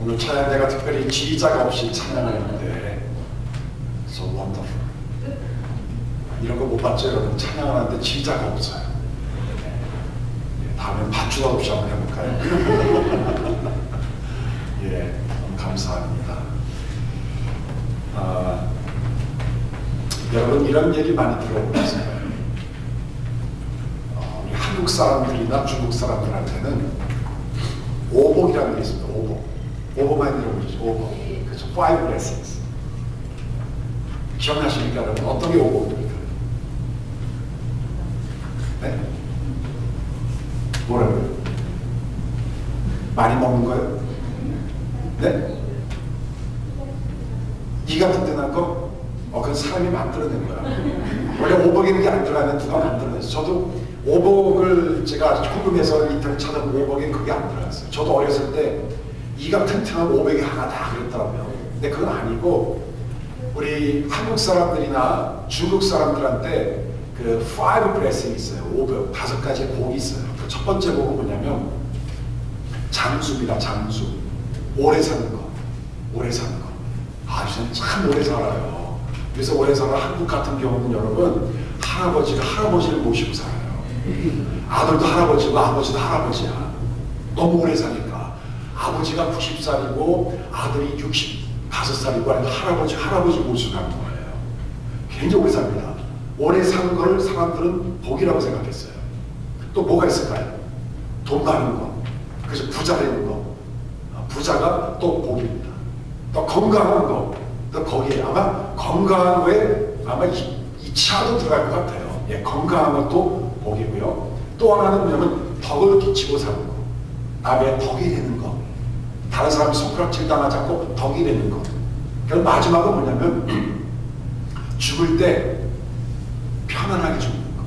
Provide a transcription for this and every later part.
오늘 찬양 내가 특별히 지휘자가 없이 찬양을 했는데 So wonderful. 이런 거 못 봤죠 여러분? 찬양을 하는데 지휘자가 없어요. 다음엔 반주가 없이 한번 해볼까요? 예, 너무 감사합니다. 여러분 이런 얘기 많이 들어보셨을 거예요. 우리 한국 사람들이나 중국 사람들한테는 오복이라는 게 있습니다. 오복. 오복 많이 들어보셨죠? 오복. 그렇죠. Five blessings. 기억나십니까 여러분? 어떤 게 오복입니까? 네? 뭐라고요? 많이 먹는 거요? 네? 이가 든든한 거? 그건 사람이 만들어낸 거야. 원래 오복이라는 게 안 들어가면 누가 만들어냈어. 저도 오복을 제가 궁금해서 인터넷 찾아보고 오복에 그게 안 들어갔어요. 저도 어렸을 때 이가 튼튼한 오복이 하나다 그랬더라고요. 근데 그건 아니고 우리 한국 사람들이나 중국 사람들한테 그 five blessing 있어요. 오복, 5가지 복이 있어요. 그 첫 번째 복은 뭐냐면 장수입니다. 장수. 오래 사는 거. 오래 사는 거. 저는 참 오래 살아요. 그래서 오래 살아 한국 같은 경우는 여러분 할아버지가 할아버지를 모시고 살아요. 아들도 할아버지고 아버지도 할아버지야. 너무 오래 사니까 아버지가 90살이고 아들이 65살이고 할아버지 모시고 가는 거예요. 굉장히 오래 삽니다. 오래 사는 걸 사람들은 복이라고 생각했어요. 또 뭐가 있을까요? 돈 많은 거. 그래서 부자 되는 거. 부자가 또 복입니다. 또 건강한 거. 또 거기에 아마 건강한 거에 아마 이 차도 들어갈 것 같아요. 예, 건강한 것도 복이고요. 또 하나는 뭐냐면 덕을 끼치고 사는 거. 남의 덕이 되는 거. 다른 사람이 손가락질 당하지 않고 덕이 되는 거. 그리고 마지막은 뭐냐면 죽을 때 편안하게 죽는 거.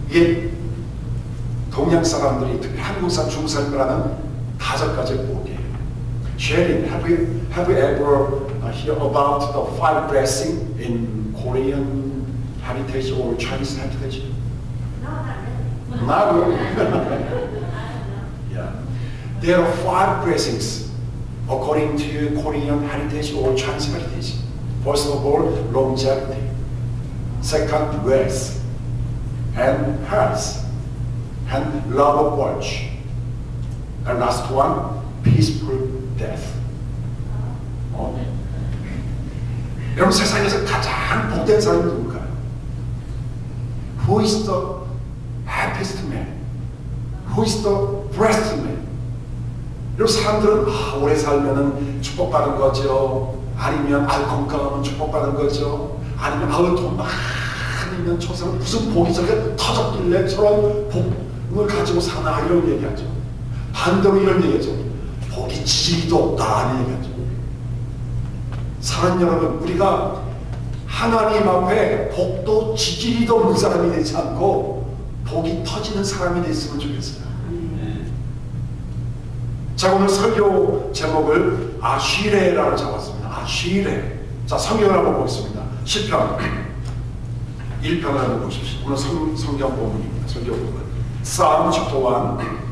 이게 동양 사람들이 특히 한국 사람, 중국 사람들하는 5가지 복이에요. Sharing, have you ever hear about the five blessings in Korean heritage or Chinese heritage? No, not really. Yeah, there are 5 blessings according to Korean heritage or Chinese heritage. First of all, longevity. Second, wealth and health. And love of watch. And last one, peaceful death. 여러분 세상에서 가장 복된 사람이 누굴까요? Who is the happiest man? Who is the blessed man? 여러분 사람들은 오래 살면은 축복받은 거죠. 아니면 건강하면 축복받은 거죠. 아니면 돈 많으면 저 사람 무슨 복이 저렇게 터졌길래 저런 복을 가지고 사나 이런 얘기하죠. 반대로 이런 얘기하죠. 복이 지지리도 없다 이런 얘기하죠. 사랑 여러분, 우리가 하나님 앞에 복도 지지리도 없는 사람이 되지 않고 복이 터지는 사람이 됐으면 좋겠어요. 자, 오늘 설교 제목을 아쉬레라고 잡았습니다. 아쉬레. 자, 성경을 한번 보겠습니다. 시편 1편을 한번 보십시오. 오늘 성경 본문입니다. 성경 본문. Psalm chapter 1.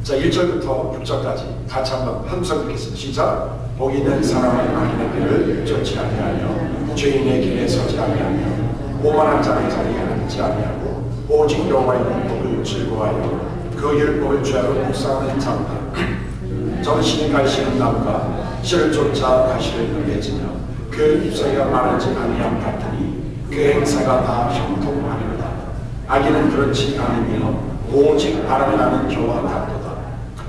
자, 1절부터 6절까지 같이 한번 함성 읽겠습니다. 시작. 복 있는 사람은 악인의 길을 쫓지 아니하며 죄인의 길에 서지 아니하며 오만한 자의 자리에 앉지 아니하고 오직 여호와의 율법을 즐거워하여 그 율법을 죄로 묵상하는 자다. 저는 신이 가시는 나무가 씨를 쫓아 가시를 맺으며 그 잎사귀가 마르지 아니함 같으니 그 행사가 다 형통하리로다. 악인은 그렇지 않으며 오직 바람이 나는 겨와 같도다.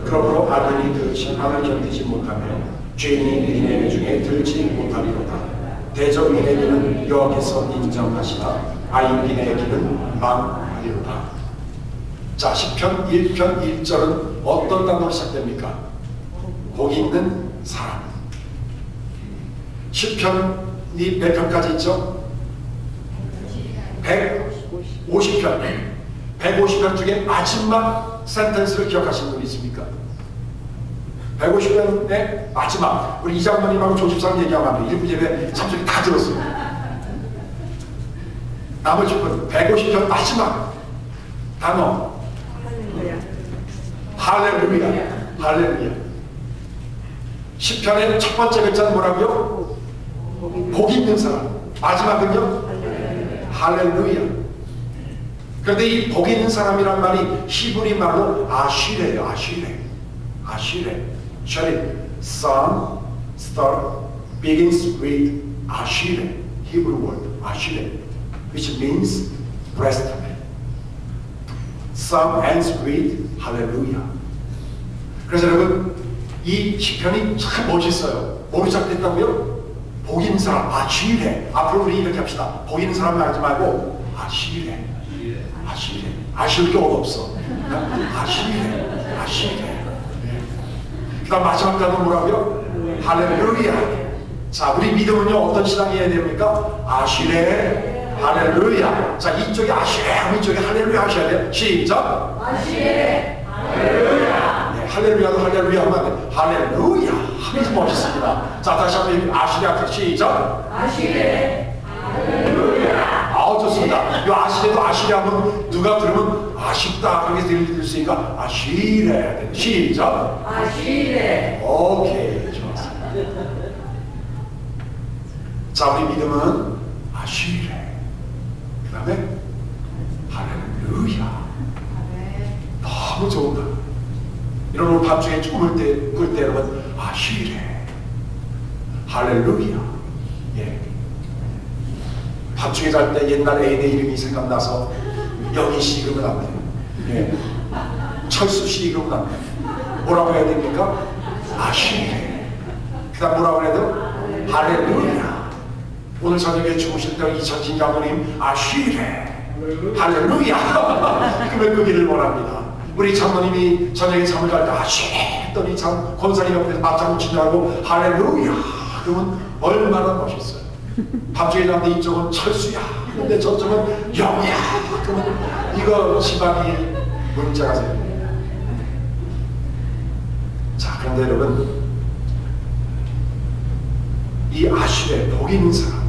그러므로 악인이 그 심판을 견디지 못하며 죄인이 의인의 중에 들지 못하리로다. 대적인의 길은 여호와께서 인정하시나 악인의 길은 망하리로다. 자, 시편 1편 1절은 어떤 단어로 시작됩니까? 복 있는 사람. 시편이 몇 편까지 있죠? 150편. 150편 중에 마지막 센텐스를 기억하시는 분이 있습니까? 150편의 마지막. 우리 이장모님하고 조집사님 얘기하면 1부 예배 참석이 다 들었어요. 나머지 분 150편 마지막 단어 할렐루야. 할렐루야. 시편의 첫 번째 글자는 뭐라고요? 복 있는 사람. 마지막은요? 할렐루야. 그런데 이 복 있는 사람이란 말이 히브리 말로 아시레예요. 아시레. 셔리. Sun, star begins with 아시레. Hebrew word 아시레, which means breastplate. Some ends with hallelujah. 그래서 여러분 이 시편이 참 멋있어요. 뭐로 시작됐다고요? 복 있는 사람 아시레. 앞으로 우리 이렇게 합시다. 복 있는 사람 말하지 말고 아시레. 아실 게 없어. 아시레. 그 다음 마지막 단어 뭐라고요? 할렐루야. 자, 우리 믿음은요 어떤 신앙이어야 됩니까? 아시레, 할렐루야. 자, 이쪽에 아시레 하면 이쪽에 할렐루야 하셔야 돼요. 시작. 아시레, 할렐루야. 네, 할렐루야도 할렐루야 하면 안 돼. 할렐루야 하면서 멋있습니다. 자, 다시 한번 아시레 앞에 시작. 아시레, 할렐루야. 좋습니다. 이 아시레도 아시레 하면 누가 들으면 아쉽다 그렇게 들릴 수 있으니까 아시레. 시작. 아시레. 오케이, 좋았습니다. 자, 우리 믿음은 아시레. 그 다음에 할렐루야. 너무 좋은다. 이런 오늘 밤중에 꿀 때 여러분 아시레, 할렐루야. 예. 밤중에 잘 때 옛날 애인의 이름이 생각나서 영희 씨 이러면 안 돼요. 예. 철수 씨 이러면 안 돼요. 뭐라고 해야 됩니까? 아시레. 그 다음 뭐라고 해야 돼요? 할렐루야. 오늘 저녁에 주무실 때 이천진 장로님 아시레, 할렐루야. 그러면 그 길을 원합니다. 우리 장로님이 저녁에 잠을 잘 때 아시레 했더니 참 권사님 옆에서 맞장구 치냐고 할렐루야. 그러면 얼마나 멋있어요. 밤중에 자는데 이쪽은 철수야. 근데 저쪽은 영이야. 그러면 이거 집안이 문제가 생깁니다. 자, 그런데 여러분 이 아시레, 복 있는 사람,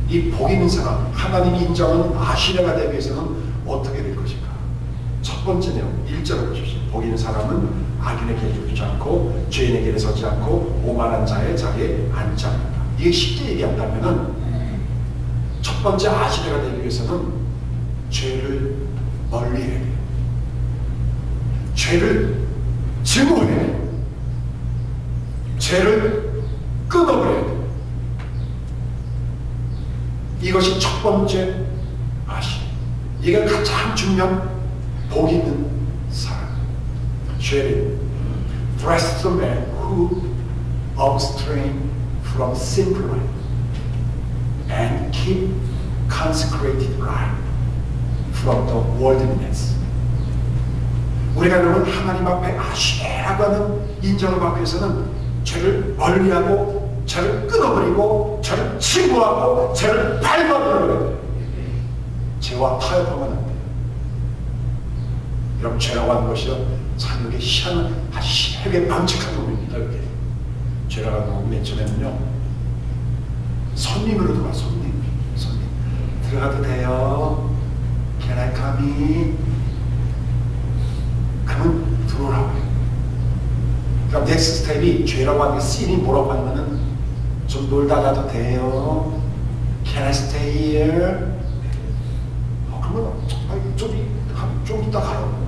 이 복 있는 사람, 하나님이 인정하는 아시레가 되기 위해서는 어떻게 될 것인가? 첫 번째 내용 1절을 보십시오. 복 있는 사람은 악인의 길에 쫓지 않고 죄인의 길에 서지 않고 오만한 자의 자리에 앉지 않는다. 이게 쉽게 얘기한다면은 첫 번째 아시레가 되기 위해서는 죄를 멀리해야 돼요. 죄를 증오해야 돼요. 죄를 끊어버려야 돼요. 이것이 첫 번째 아시레. 이게 가장 중요한 복 있는 사람. 죄를 bless the man who abstain from sinful life and keep consecrated life from the worldliness. 우리가 여러분 하나님 앞에 아시레라고 하는 인정을 받기 위해서는 죄를 멀리하고 죄를 끊어버리고 죄를 친구하고 죄를 밟아버려야 돼요. 죄와 타협하면 안 돼요. 여러분 죄라고 하는 것이요 참 이렇게 희한한 되게 망측한 놈입니다. 이렇게 죄라고 하는 건 맨 처음에는요 손님으로 들어와. 손님 들어가도 돼요? Can I come in? 그러면 들어오라고 해요. 그러니까 넥스트 스텝이 죄라고 하는 게 씬이 뭐라고 하면은 좀 놀다 가도 돼요? Can I stay here? 그러면 좀 이따 가요.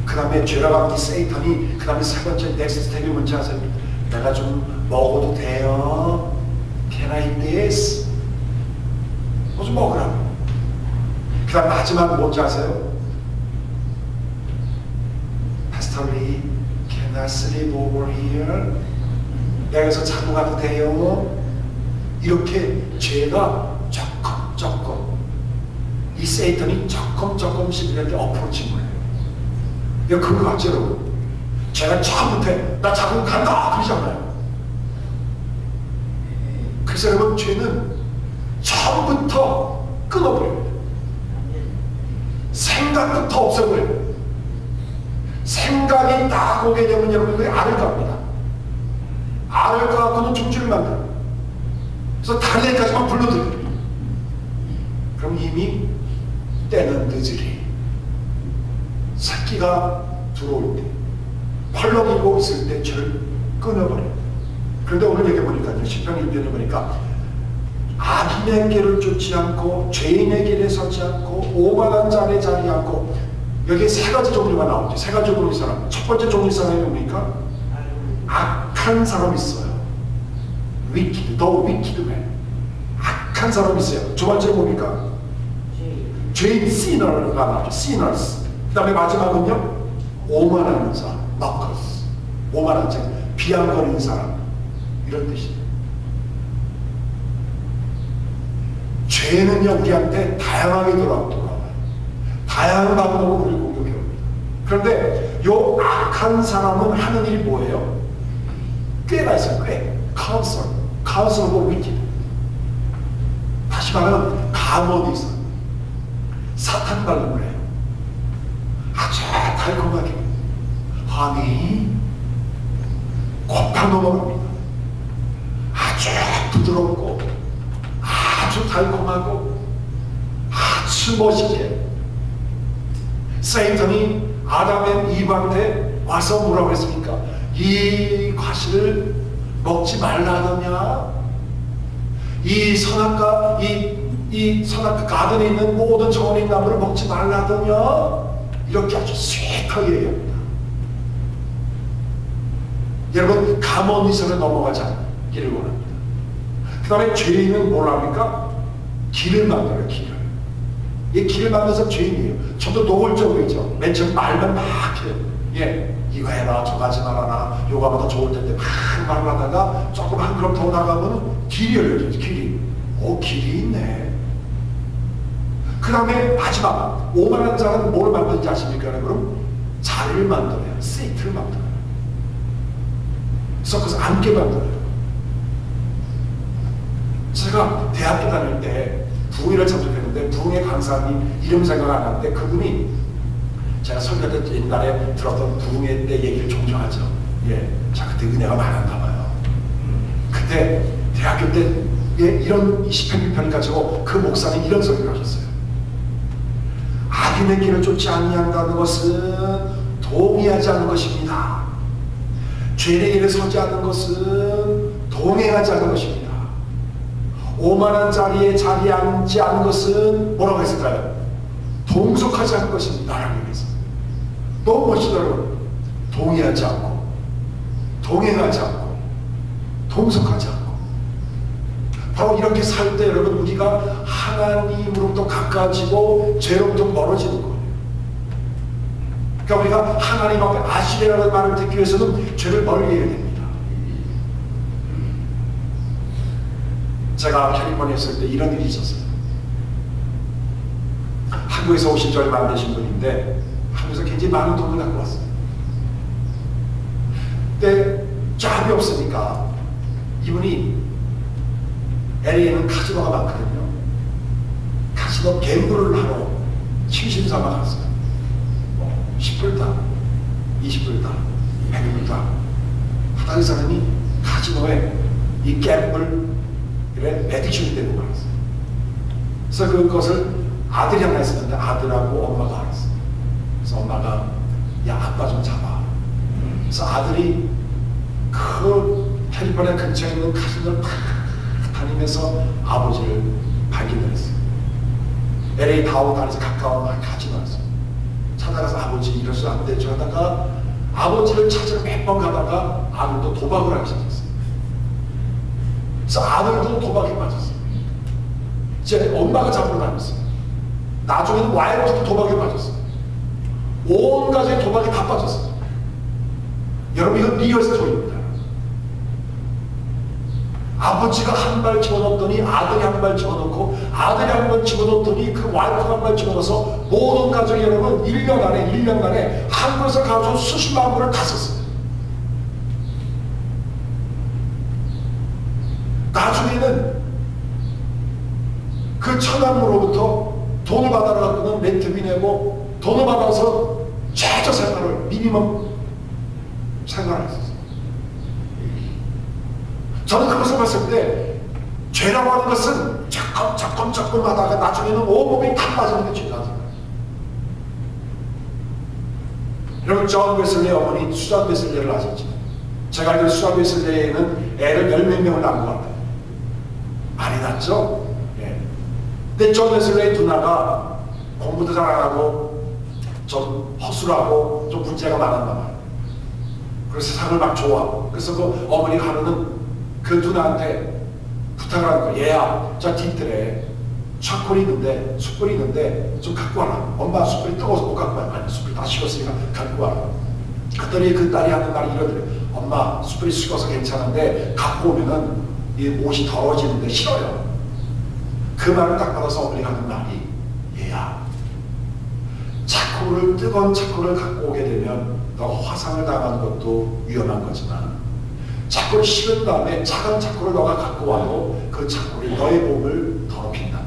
그 다음에 죄라고 하는 게 세이탄이 그 다음에 세 번째 넥스트 스텝이 뭔지 아세요? 내가 좀 먹어도 돼요? Can I eat this? 뭐 좀 먹으라고. 그 다음 마지막 뭔지 아세요? Pastor Lee, can I sleep over here? 내가 여기서 자고 가도 돼요? 이렇게 죄가 조금 이 세이탄이 조금씩 이렇게 어프로치인 거예요. 이거 그거 같죠 여러분? 죄가 처음부터 나 자고 간다 그러잖아요. 그래서 여러분 죄는 처음부터 끊어버려요. 생각부터 없애버려요. 생각이 딱 오게 되면 여러분 그게 알을 갑니다. 알을 갖고는 종지를 만들어요. 그래서 다른 애까지만 불러들여요. 그럼 이미 때는 늦으리. 새끼가 들어올 때 펄럭이고 있을 때 죄를 끊어버려요. 그런데 오늘 여기 보니까요, 시편 1편에 보니까 악인의 길을 쫓지 않고 죄인의 길에 서지 않고 오만한 자의 자리에 앉고, 여기에 세 가지 종류가 나오죠. 세 가지 종류의 사람. 첫 번째 종류의 사람이 뭡니까? 악한 사람이 있어요. wicked, the wicked man. 악한 사람이 있어요. 두 번째 뭡니까? 죄인, sinner가 나오죠. sinners. 그 다음에 마지막은요, 오만한 사람, mockers. 오만한 자, 비양거리는 사람, 이런 뜻이에요. 죄는요, 우리한테 다양하게 돌아와요. 다양한 방법으로 우리를 공격해옵니다. 그런데 요 악한 사람은 하는 일이 뭐예요? 꾀가 있어요. 꽤. counsel of wicked. 다시 말하면 감언이 있어요. 사탄 발음을 해요. 아주 달콤하게 honey 곱게 넘어갑니다. 아주 부드럽고 아주 달콤하고 아주 멋있게 세이탄이 아담 앤 이브한테 와서 뭐라고 했습니까? 이 과실을 먹지 말라 하더냐? 이 선악과 이 선악과 가든에 있는 모든 정원의 나무를 먹지 말라 하더냐? 이렇게 아주 스윗하게 얘기합니다. 여러분, 감언이설에 넘어가지 않기를 원합니다. 그 다음에 죄인은 뭘 합니까? 길을 만들어요. 이 길을 만들어서 죄인이에요. 저도 노골적이죠. 맨 처음 말만 막 해요. 예, 이거 해라, 저거 하지 말아라, 요거보다 좋을 텐데 막 말을 하다가 조금 한 걸음 더 나가면 길이 열려져요. 길이. 길이 있네. 그 다음에 마지막, 오만한 자는 뭘 만드는지 아십니까? 그럼 자리를 만들어요. 시트를 만들어요. 서커스 앉게 만들어요. 제가 대학교 다닐 때 부흥회를 참석했는데, 부흥회 강사님 이름 생각 안 하는데, 그분이 제가 설교 때 옛날에 들었던 부흥회 때 얘기를 종종 하죠. 예, 자, 그때 은혜가 많았나 봐요. 그때 대학교 때 이런 20편 1편을 가지고 그 목사님 이런 설교를 하셨어요. 악인의 길을 쫓지 아니한다는 것은 동의하지 않는 것입니다. 죄의 길에 서지 않는 것은 동행하지 않는 것입니다. 오만한 자리에 앉지 않는 것은 뭐라고 했을까요? 동속하지 않는 것입니다. 라고 얘기했어요. 너무 멋지더라고요. 동의하지 않고, 동행하지 않고, 동속하지 않고. 바로 이렇게 살 때 여러분, 우리가 하나님으로부터 가까워지고 죄로부터 멀어지는 거예요. 그러니까 우리가 하나님 앞에 아시레라는 말을 듣기 위해서는 죄를 멀리 해야 됩니다. 제가 캘리포니아에 있을 때 이런 일이 있었어요. 한국에서 오신 지 얼마 안 되신 분인데, 한국에서 굉장히 많은 돈을 갖고 왔어요. 그때 잡이 없으니까 이분이, LA에는 카지노가 많거든요. 카지노 갬블을 하러 취심삼아 갔어요. 10불당, 20불당, 100불당 하다는 사람이 카지노에 이 갬블에 매디션이 되고 말았어요. 그래서 그것을 아들이 하나 있었는데 아들하고 엄마가 알았어요. 그래서 엄마가, 야, 아빠 좀 잡아. 그래서 아들이 그 캘리포니아 근처에 있는 카지노를 팍 다니면서 아버지를 발견을 했어요. LA 다운타운에서 가까운 카지노였어요. 찾아가서 아버지 이러서 안 되죠 하다가 아버지를 찾으러 몇 번 가다가 아들도 도박을 하기 시작했어요. 그래서 아들도 도박에 빠졌어요. 이제 엄마가 잡으러 다녔어요. 나중에는 와이프도 도박에 빠졌어요. 온 가족이 도박에 다 빠졌어요. 여러분, 이건 리얼 스토리입니다. 아버지가 한 발 집어넣더니 아들이 한 발 집어넣고, 아들이 한 발 집어넣더니 그 와이프가 한 발 집어넣어서 모든 가족이 여러분 1년 안에 한국에서 가져온 수십만 불을 다 썼어요. 나중에는 그 천안으로부터 돈을 받아갖고는 렌트비 내고 돈을 받아서 최저 생활을, 미니멈 생활을 했었어요. 저는 그것을 봤을 때 죄라고 하는 것은 조금 하다가 나중에는 온몸이 다 빠지는 게 죄다. 여러분 존 웨슬리 어머니 수잔 웨슬리를 아시죠? 제가 알기로 수잔 웨슬리에는 애를 10몇 명을 낳은 것 같아요. 많이 낳죠? 예. 근데 존 웨슬리의 누나가 공부도 잘 안 하고 좀 허술하고 좀 문제가 많았단 말이에요. 그래서 세상을 막 좋아하고, 그래서 그 어머니가 하루는 그 누나한테 부탁을 하는 거예요. 얘야, 저 뒷뜰에 촛불이 있는데, 숯불이 있는데 좀 갖고 와라. 엄마 숯불이 뜨거워서 못 갖고 와요. 아니, 숯불이 다 식었으니까 갖고 와라. 그랬더니 그 딸이 하는 말이 이러더래요. 엄마 숯불이 식어서 괜찮은데 갖고 오면은 이 못이 더러워지는데 싫어요. 그 말을 딱 받아서 어머니가 하는 말이, 얘야, 차코를, 뜨거운 차코를 갖고 오게 되면 너가 화상을 당하는 것도 위험한 거지만, 차코를 식은 다음에 작은 차코를 너가 갖고 와도 그 차코를 너의 몸을 더럽힌단다.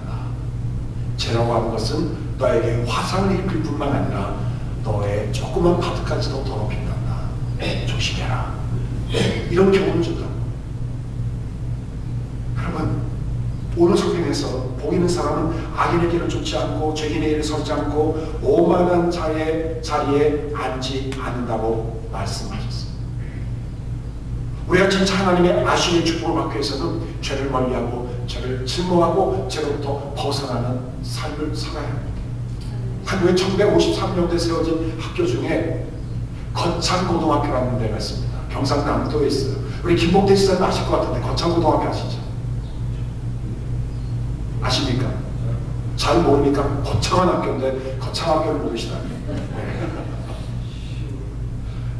죄라고 하는 것은 너에게 화상을 일으킬 뿐만 아니라 너의 조그만 파트까지도 더럽힌단다. 조심해라. 이런 교훈을 준다. 여러분, 오늘 성경에서 복 있는 사람은 악인의 길을 쫓지 않고 죄인의 길을 서지 않고 오만한 자의 자리에 앉지 않는다고 말씀하셨습니다. 우리가 진짜 하나님의 아시의 축복을 받기 위해서는 죄를 멀리하고 죄를 증오하고 죄로부터 벗어나는 삶을 살아야 합니다. 한국에 1953년도에 세워진 학교 중에 거창고등학교라는 데가 있습니다. 경상남도에 있어요. 우리 김봉태 지사님 아실 것 같은데 거창고등학교 아시죠? 아십니까? 잘 모르니까 거창한 학교인데 거창한 학교를 모르시다니.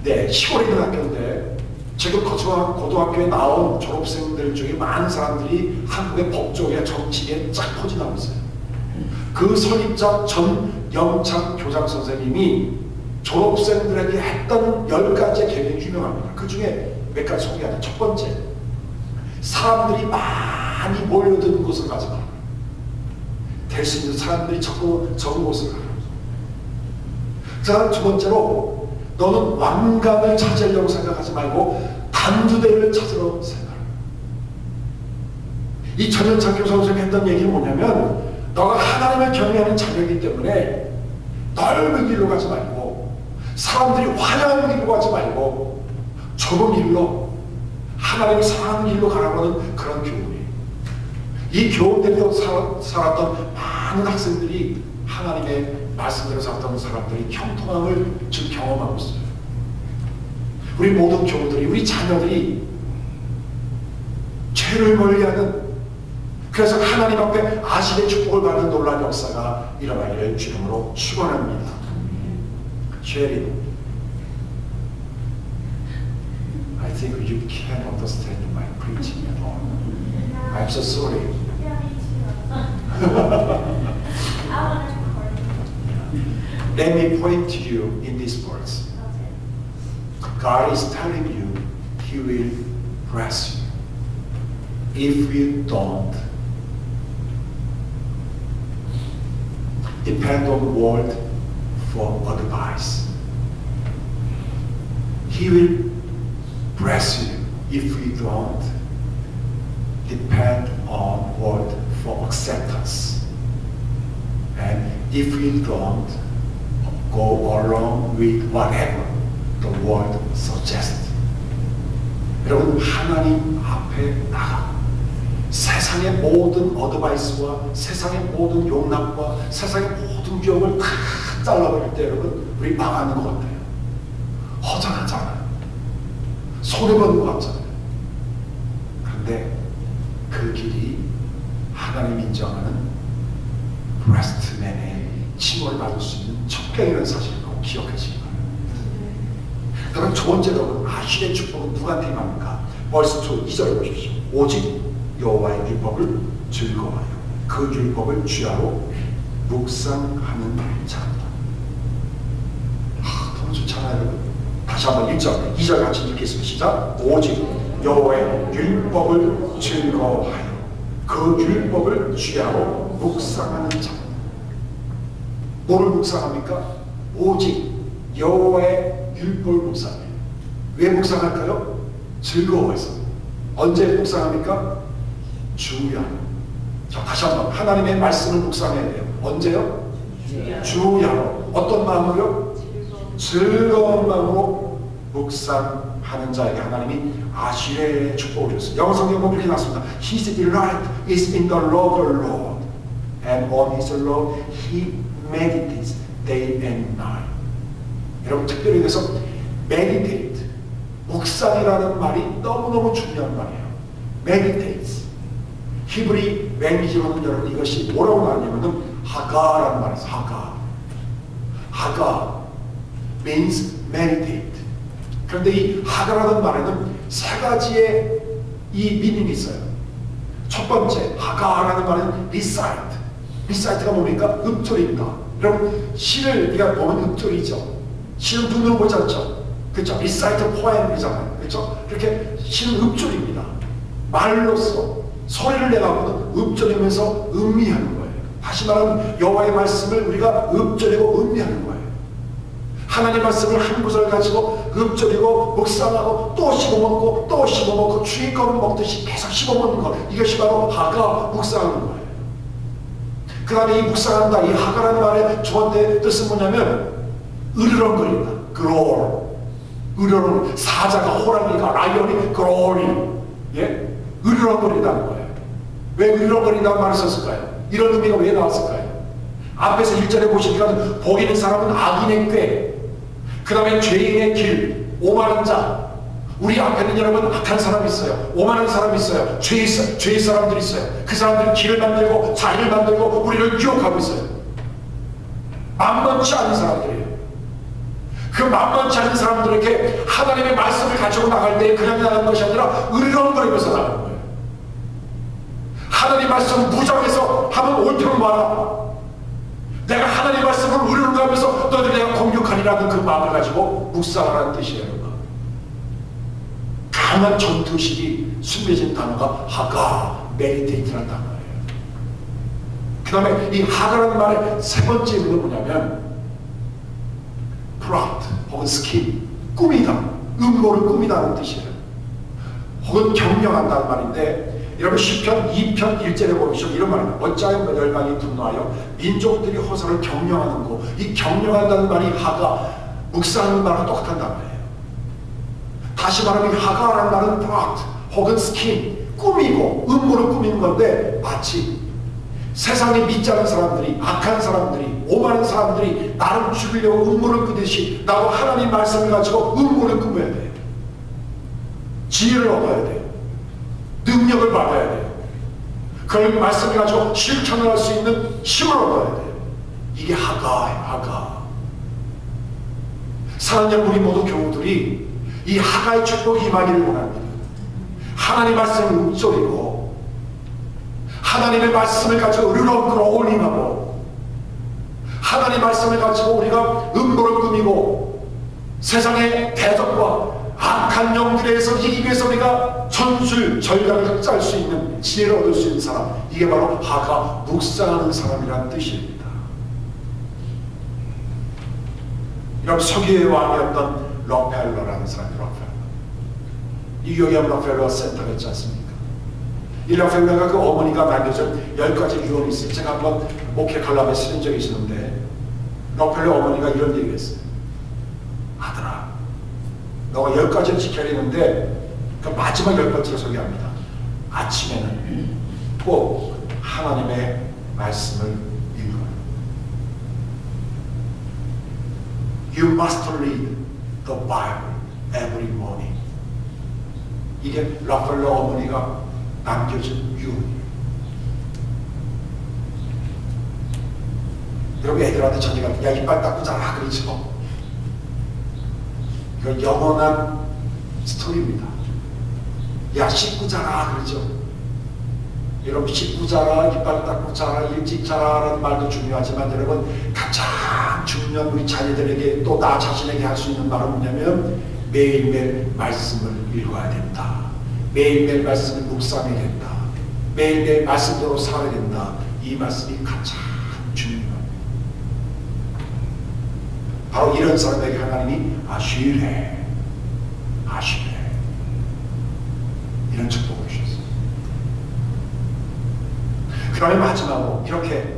네, 시골에 있는 학교인데 지금 거창한 고등학교에 나온 졸업생들 중에 많은 사람들이 한국의 법조계 정치계에 쫙 포진하고 있어요. 그 설립자 전영창 교장 선생님이 졸업생들에게 했던 10가지의 계명이 유명합니다. 그 중에 몇 가지 소개하자. 첫 번째, 사람들이 많이 몰려드는 곳을 가지 마라. 될 수 있는 사람들이 적은 곳을 가라. 자, 두 번째로, 너는 왕관을 찾으려고 생각하지 말고 단두대를 찾으러 생각하라. 이 전현창 교사 선생님이 했던 얘기는 뭐냐면, 너가 하나님을 경외하는 자녀이기 때문에 넓은 길로 가지 말고 사람들이 환영하는 길로 가지 말고 좁은 길로 하나님을 사랑하는 길로 가라고 하는 그런 교훈이에요. 이 교훈대로 살았던 많은 학생들이 하나님의 말씀대로 살았던 사람들이 형통함을 지금 경험하고 있어요. 우리 모든 교우들이, 우리 자녀들이 죄를 멀리하는, 그래서 하나님 앞에 아실의 축복을 받는 놀라운 역사가 일어나기를 주님으로 축원합니다. Jerry, I think you can't understand my preaching at all. I'm so sorry. Let me point to you in this verse. God is telling you He will bless you. If you don't depend on the world for advice, He will bless you. If you don't depend on the world for acceptance, and if you don't go along with whatever the world suggests. 여러분, 하나님 앞에 나가 세상의 모든 어드바이스와 세상의 모든 용납과 세상의 모든 유혹을 다 잘라버릴 때 여러분, 우리 망하는 것 같아요. 허전하잖아요. 손해보는 것 같잖아요. 그런데 그 길이 하나님 인정하는 브레스트맨의 칭호를 받을 수 있는 첩경이라는 사실을 꼭 기억하시기 바랍니다. 그럼 두 번째로 아실의 축복은 누구한테 임합니까? 벌스 2, 2절을 보십시오. 오직 여호와의 율법을 즐거워하여 그 율법을 주야로 묵상하는 자입니다. 너무 좋잖아요, 여러분. 다시 한번 1절, 2절 같이 읽겠습니다. 시작. 오직 여호와의 율법을 즐거워하여 그 율법을 주야로 묵상하는 자입니다. 뭐를 묵상합니까? 오직 여호와의 율법을 묵상해요. 왜 묵상할까요? 즐거워해서. 언제 묵상합니까? 주야. 자, 다시 한번 하나님의 말씀을 묵상해야 돼요. 언제요? 주야로. 어떤 마음으로요? 즐거운 마음으로 묵상하는 자에게 하나님이 아실의 축복을 줬어요. 영어 성경 보면 이렇게 나왔습니다. His delight is in the law of the Lord, and on His law He meditates day and night. 여러분 특별히 그래서 meditate, 묵상이라는 말이 너무너무 중요한 말이에요. meditates. 히브리 랭귀지로는 여러분 이것이 뭐라고 나왔냐면 하가라는 말이에요. 하가 means meditate. 그런데 이 하가라는 말에는 세 가지의 이 미닝이 있어요. 첫 번째 하가라는 말은 recite. recite가 뭡니까? 읊조립니다. 여러분 시를 우리가 보면 읊조리죠. 시는 눈으로 보지 않죠. 그렇죠? recite poem이잖아요. 그렇죠? 그렇게 시는 읊조립니다. 말로써 소리를 내가고는 읊조리면서 음미하는 거예요. 다시 말하면 여호와의 말씀을 우리가 읊조리고 음미하는 거예요. 하나님의 말씀을 한 구절 가지고 읊조리고 묵상하고 또 씹어먹고 또 씹어먹고 주인검을 먹듯이 계속 씹어먹는 것, 이것이 바로 하가 묵상하는 거예요. 그 다음에 이 묵상한다, 이 하가라는 말의 두 번째 뜻은 뭐냐면 으르렁거린다, growl. 으르렁, 사자가 호랑이가 라이언이 growl, 예? 으르렁거린다는 거예요. 왜 으르렁거린다는 말을 썼을까요? 이런 의미가 왜 나왔을까요? 앞에서 1절에 보시니까 복 있는 사람은 악인의 꾀, 그 다음에 죄인의 길, 오만한 자. 우리 앞에는 여러분 악한 사람이 있어요. 오만한 사람이 있어요. 죄의 사람들이 있어요. 그 사람들이 길을 만들고 자리를 만들고 우리를 유혹하고 있어요. 만만치 않은 사람들이에요. 그 만만치 않은 사람들에게 하나님의 말씀을 가지고 나갈 때 그냥 나가는 것이 아니라 으르렁거리면서 나가는 거예요. 하나님 말씀 무장해서 하면 옳도록 말아. 내가 하나님 말씀을 으르렁거리면서 너희들 내가 공격하리라는 그 마음을 가지고 묵상하라는 뜻이에요. 여러분. 강한 전투식이 숨겨진 단어가 하가, 메디테이트라는 단어예요. 그 다음에 이 하가라는 말의 세 번째 의미는 뭐냐면 plot 혹은 scheme, 꾸미다, 음모를 꾸미다는 뜻이에요. 혹은 경영한다는 말인데, 여러분 시편 2편 1절에 보시면 이런 말입니다. 어찌하여 열방이 분노하여 민족들이 호소를 경영하는고. 이 경영한다는 말이 하가, 묵상하는 말과 똑같은 단어예요. 다시 말하면 하가라는 말은 plot 혹은 scheme, 꾸미고 음모를 꾸미는 건데, 마치 세상에 믿지 않는 사람들이, 악한 사람들이, 오만한 사람들이 나를 죽이려고 음모를 꾸듯이 나도 하나님 말씀을 가지고 음모를 꾸며야 돼요. 지혜를 얻어야 돼요. 능력을 받아야 돼요. 그 말씀을 가지고 실천을 할 수 있는 힘을 얻어야 돼요. 이게 하가예요. 하가. 사랑하는 우리 모두 교우들이 이 하가의 축복이 임하기를 원합니다. 하나님 말씀을 읊조리고 하나님의 말씀을 가지고 으르렁거리고 하나님 말씀을 가지고 우리가 음모를 꾸미고 세상의 대적과 악한 영들에 의해서 이기기 위해서 우리가 전술 전략을 짤 수 있는 지혜를 얻을 수 있는 사람, 이게 바로 하가, 묵상하는 사람이라는 뜻입니다. 여러분 서기의 왕이었던 록펠러라는 사람이 록펠러, 뉴욕에 록펠러 센터가 있지 않습니까? 이 록펠러가 그 어머니가 남겨준 10가지 유언이 있어요. 제가 한번 목회 관람에 쓰인 적이 있었는데 록펠러 어머니가 이런 얘기를 했어요. 아들아, 너가 10가지를 지켜야 되는데 그 마지막 10번째를 소개합니다. 아침에는 꼭 하나님의 말씀을 읽어요. You must read the Bible every morning. 이게 록펠러 어머니가 남겨준 유언이에요. 여러분 애들한테 저녁에 야 이빨 닦고 자라 그러죠. 이건 영원한 스토리입니다. 야 씻고 자라 그러죠. 여러분 씻고 자라, 이빨 닦고 자라, 일찍 자라라는 말도 중요하지만 여러분 가장 중요한 우리 자녀들에게 또 나 자신에게 할 수 있는 말은 뭐냐면 매일매일 말씀을 읽어야 된다. 매일매일 말씀을 묵상해야 된다. 매일매일 말씀대로 살아야 된다. 이 말씀이 가장 중요합니다. 바로 이런 사람에게 하나님이 아시래 이런 축복을 주셨어요. 그 다음에 마지막으로 이렇게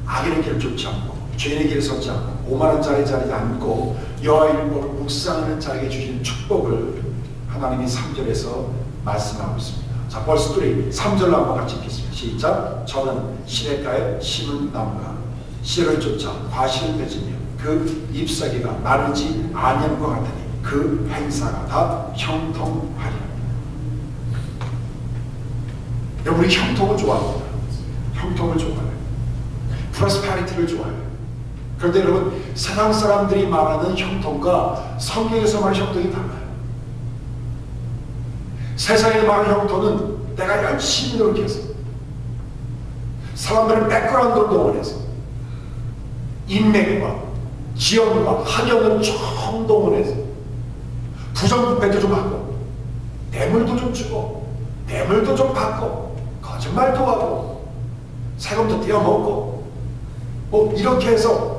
악인의 길을 쫓지 않고 죄인의 길을 섰지 않고 5만원짜리 자리에 앉고 여호와의 율법을 묵상하는 자에게 주신 축복을 하나님이 3절에서 말씀하고 있습니다. 자, 벌써 3절로 한번 같이 읽겠습니다. 시작. 저는 시냇가에 심은 나무가 씨를 쫓아 과실을 맺으며 그 잎사귀가 마르지 아니한 것 같으니 그 행사가 다 형통하리라. 우리 형통을 좋아합니다. 형통을 좋아해요. 프로스페리티를 좋아해요. 그런데 여러분, 세상 사람들이 말하는 형통과 성경에서 말하는 형통이 달라요. 세상에 말하는 형통은 내가 열심히 노력해서, 사람들의 백그라운드를 동원해서, 인맥과 지원과 학연을 총 동원해서 부정부패도 좀 하고, 뇌물도 좀 주고, 뇌물도 좀 받고, 거짓말도 하고, 세금도 떼어먹고, 뭐 이렇게 해서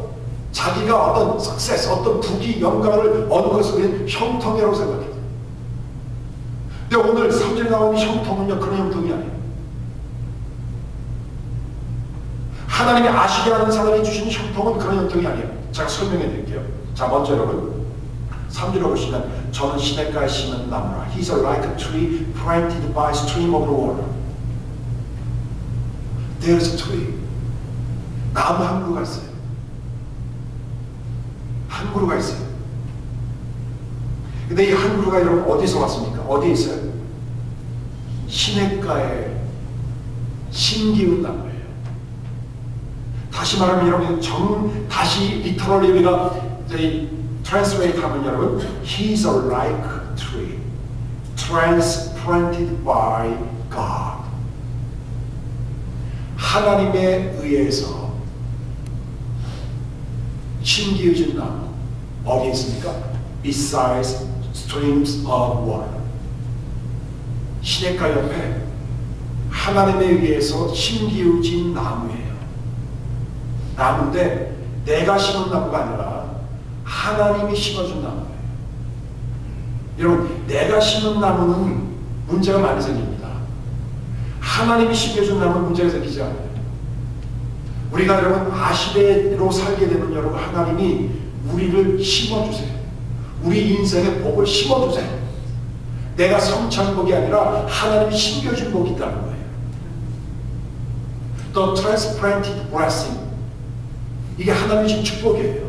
자기가 어떤 석세스, 어떤 부귀, 영광을 얻는 것을 우리는 형통이라고 생각해요. 근데 오늘 3절에 나오는 형통은요, 그런 형통이 아니에요. 하나님이 아시게 하는 사람이 주시는 형통은 그런 형통이 아니에요. 제가 설명해 드릴게요. 자, 먼저 여러분 3절에 보시면 저는 시냇가에 심은 나무라. He's like a tree planted by a stream of water. There's a tree. 나무 한 그루가 있어요. 한 그루가 있어요. 근데 이 한 그루가 여러분 어디서 왔습니까? 어디에 있어요? 시냇가에 심기운 나무예요. 다시 말하면 여러분 다시 리터럴리 우리가 트랜스레이트 하면 여러분 He's like a tree transplanted by God. 하나님에 의해서 심기어진 나무 어디에 있습니까? Besides streams of water. 시냇가 옆에 하나님에 의해서 심기어진 나무예요. 나무인데 내가 심은 나무가 아니라 하나님이 심어준 나무예요. 여러분, 내가 심은 나무는 문제가 많이 생깁니다. 하나님이 심겨준 나무는 문제가 생기지 않아요. 우리가 여러분 아시대로 살게 되면 여러분 하나님이 우리를 심어주세요. 우리 인생의 복을 심어주세요. 내가 성취한 복이 아니라 하나님이 심겨준 복이 있다는 거예요. The transplanted blessing. 이게 하나님이 주신 축복이에요.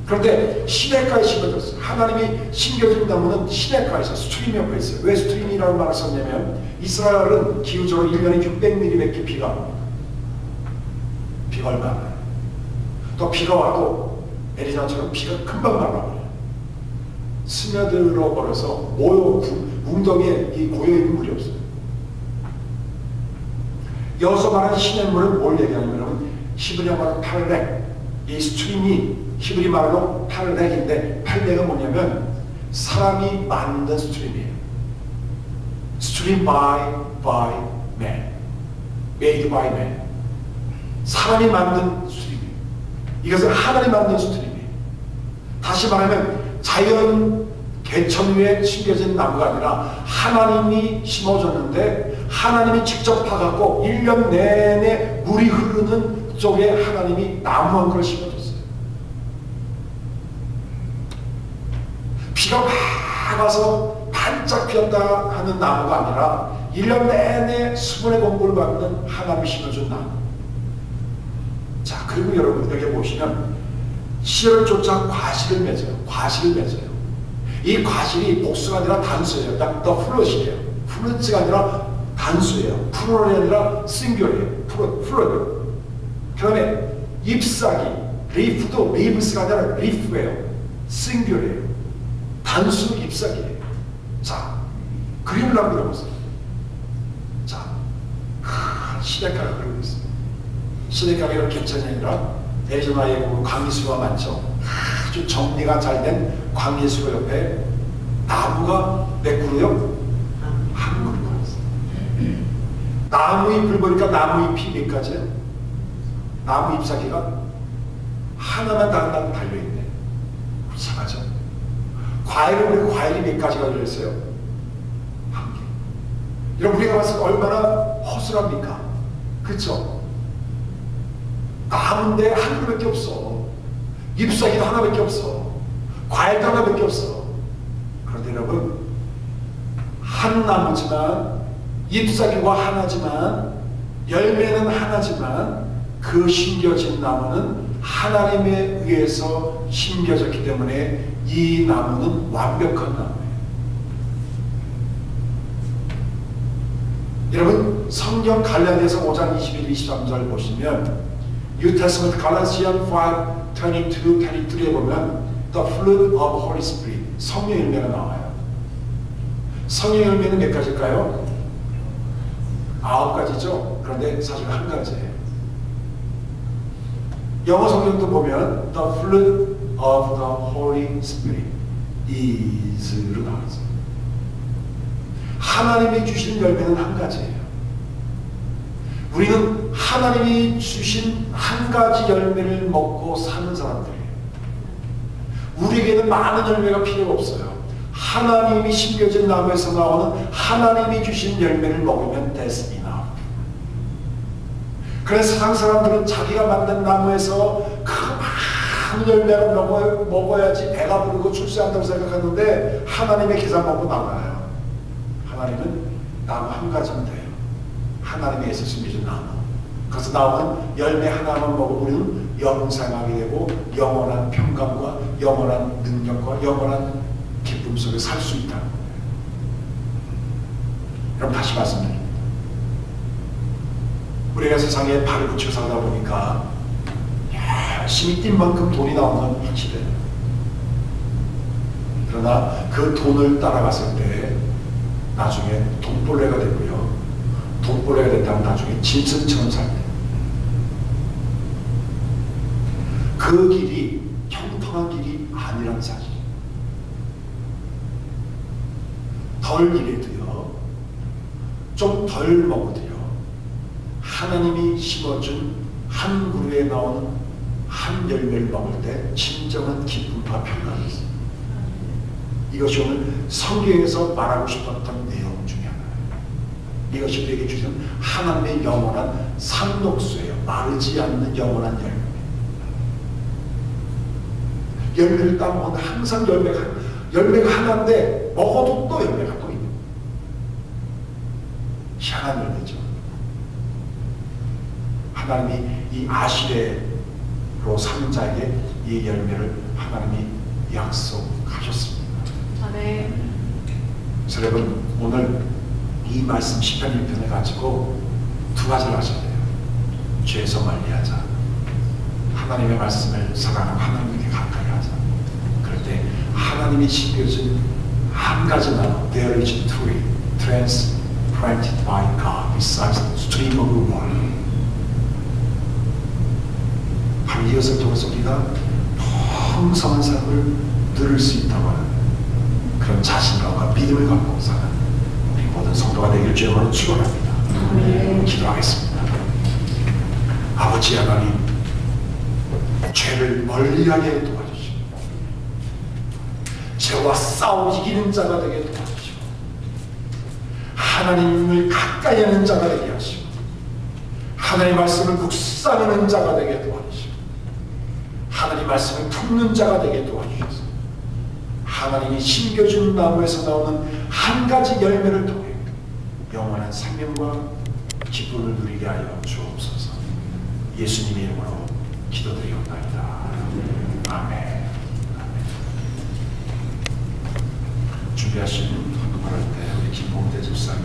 그런데 시냇가에 심어졌어요. 하나님이 심겨준 나무는 시냇가에서 스트림 옆에 있어요. 왜 스트림이라는 말을 썼냐면 이스라엘은 기후적으로 1년에 600mm밖에 비가 안 옵니다. 비가 얼마 안 와요. 또 비가 와도 애리자처럼 비가 금방 말라버려요. 스며들어 버려서 웅덩이에 이 고여있는 물이 없어요. 여기서 말하는 시냇물은 뭘 얘기하냐면 히브리어 말로 팔렉, 이 스트림이 히브리 말로 팔렉인데 팔렉은 뭐냐면 사람이 만든 스트림이에요. 스트림 by man, made by man. 사람이 만든 스트림이에요. 이것은 하나님이 만든 스트림이에요. 다시 말하면 자연 개천 위에 심겨진 나무가 아니라 하나님이 심어줬는데 하나님이 직접 파갖고 1년 내내 물이 흐르는 쪽에 하나님이 나무 한 그루 심어줬어요. 비가 막 와서 반짝 피었다 하는 나무가 아니라 1년 내내 수분의 공급을 받는 하나님이 심어준 나무. 자, 그리고 여러분 여기 보시면 씨를 쫓아 과실을 맺어요. 과실을 맺어요. 이 과실이 복수가 아니라 단수예요. 더 플롯이에요. 플롯가 아니라 단수예요. 플롯이 아니라 싱귤이에요. 플롯. 그 다음에 잎사귀, 리프도 리브스가 아니라 리프예요. 싱귤이에요. 단수 잎사귀예요. 자, 그림을 한번 그려보세요. 자, 시냇가가 그리고 있어요. 시냇가가 이렇게 괜찮이 아니라 애리조나에 보면 광리수가 많죠. 아주 정리가 잘 된 광리수 옆에 나무가 몇 그루요? 한 그루가 있어요. 나무 잎을 보니까 나무 잎이 몇 가지예요? 나무 잎사귀가 하나만 달랑 달려있네. 이상하죠? 과일을 보니까 과일이 몇 가지가 들어있어요? 한 개. 여러분 우리가 봤을 때 얼마나 허술합니까? 그렇죠? 나무인데 한 그루밖에 없어. 잎사귀도 하나밖에 없어. 과일도 하나밖에 없어. 그런데 여러분, 한 나무지만 잎사귀가 하나지만 열매는 하나지만 그 심겨진 나무는 하나님에 의해서 심겨졌기 때문에 이 나무는 완벽한 나무예요. 여러분, 성경 갈라디아서 5장 21, 23절 보시면 New Testament Galatians 5, 22, 23에 보면 The fruit of Holy Spirit, 성령 열매가 나와요. 성령 열매는 몇 가지일까요? 9가지죠. 그런데 사실 한 가지예요. 영어 성경도 보면 The fruit of the Holy Spirit is로 나와있어요. 하나님이 주신 열매는 한 가지예요. 우리는 하나님이 주신 한 가지 열매를 먹고 사는 사람들이에요. 우리에게는 많은 열매가 필요 없어요. 하나님이 심겨진 나무에서 나오는 하나님이 주신 열매를 먹으면 that's enough. 그래서 세상 사람들은 자기가 만든 나무에서 그 많은 열매를 먹어야지 배가 부르고 출세한다고 생각하는데 하나님의 계산법은 달라요. 하나님은 나무 한 가지면 돼요. 하나님의 에서 심겨진 나무. 그래서 나오는 열매 하나만 먹으면 우리는 영생하게 되고 영원한 평강과 영원한 능력과 영원한 기쁨 속에 살 수 있다는 거예요. 그럼 다시 말씀드립니다. 우리가 세상에 발을 붙여 살다 보니까 열심히 뛴 만큼 돈이 나오는 건 확실해요. 그러나 그 돈을 따라갔을 때 나중에 돈벌레가 되고요. 돈벌레가 됐다면 나중에 짐승처럼 살 때 그 길이 형통한 길이 아니란 사실. 덜 일해도요, 좀 덜 먹어도요, 하나님이 심어준 한 그루에 나오는 한 열매를 먹을 때 진정한 기쁨과 평강이 있어요. 이것이 오늘 성경에서 말하고 싶었던 내용 중에 하나예요. 이것이 우리에게 주신 하나님의 영원한 상록수예요. 마르지 않는 영원한 열매. 열매를 따먹으면 항상 열매가 하나인데 먹어도 또 열매가 또 있는 희한한 열매죠. 하나님이 이 아시레로 사는 자에게 이 열매를 하나님이 약속하셨습니다. 네. 그래서 여러분, 오늘 이 말씀 시편 1편을 가지고 두 가지를 하셔야 돼요. 죄에서 멀리하자, 하나님의 말씀을 사랑하고 하나님께 가까이 하자. 그럴 때 하나님이 심겨진 한 가지만 there is tree transplanted by God besides the stream of water. 바로 이것을 통해서 우리가 풍성한 삶을 누릴 수 있다고 하는 그런 자신감과 믿음을 갖고 사는 우리 모든 성도가 되기를 주님으로 축원합니다. 기도하겠습니다. 아버지 하나님, 죄를 멀리하게 도와주시고 죄와 싸워 이기는 자가 되게 도와주시고 하나님을 가까이 하는 자가 되게 하시고 하나님의 말씀을 묵상하는 자가 되게 도와주시고 하나님의 말씀을 품는 자가 되게 도와주셔서 하나님이 심겨준 나무에서 나오는 한 가지 열매를 통해 영원한 생명과 기쁨을 누리게 하여 주옵소서. 예수님의 이름으로 기도드리옵나이다. 아멘. 준비하신 헌금을 할 때 우리 김봉대 집사님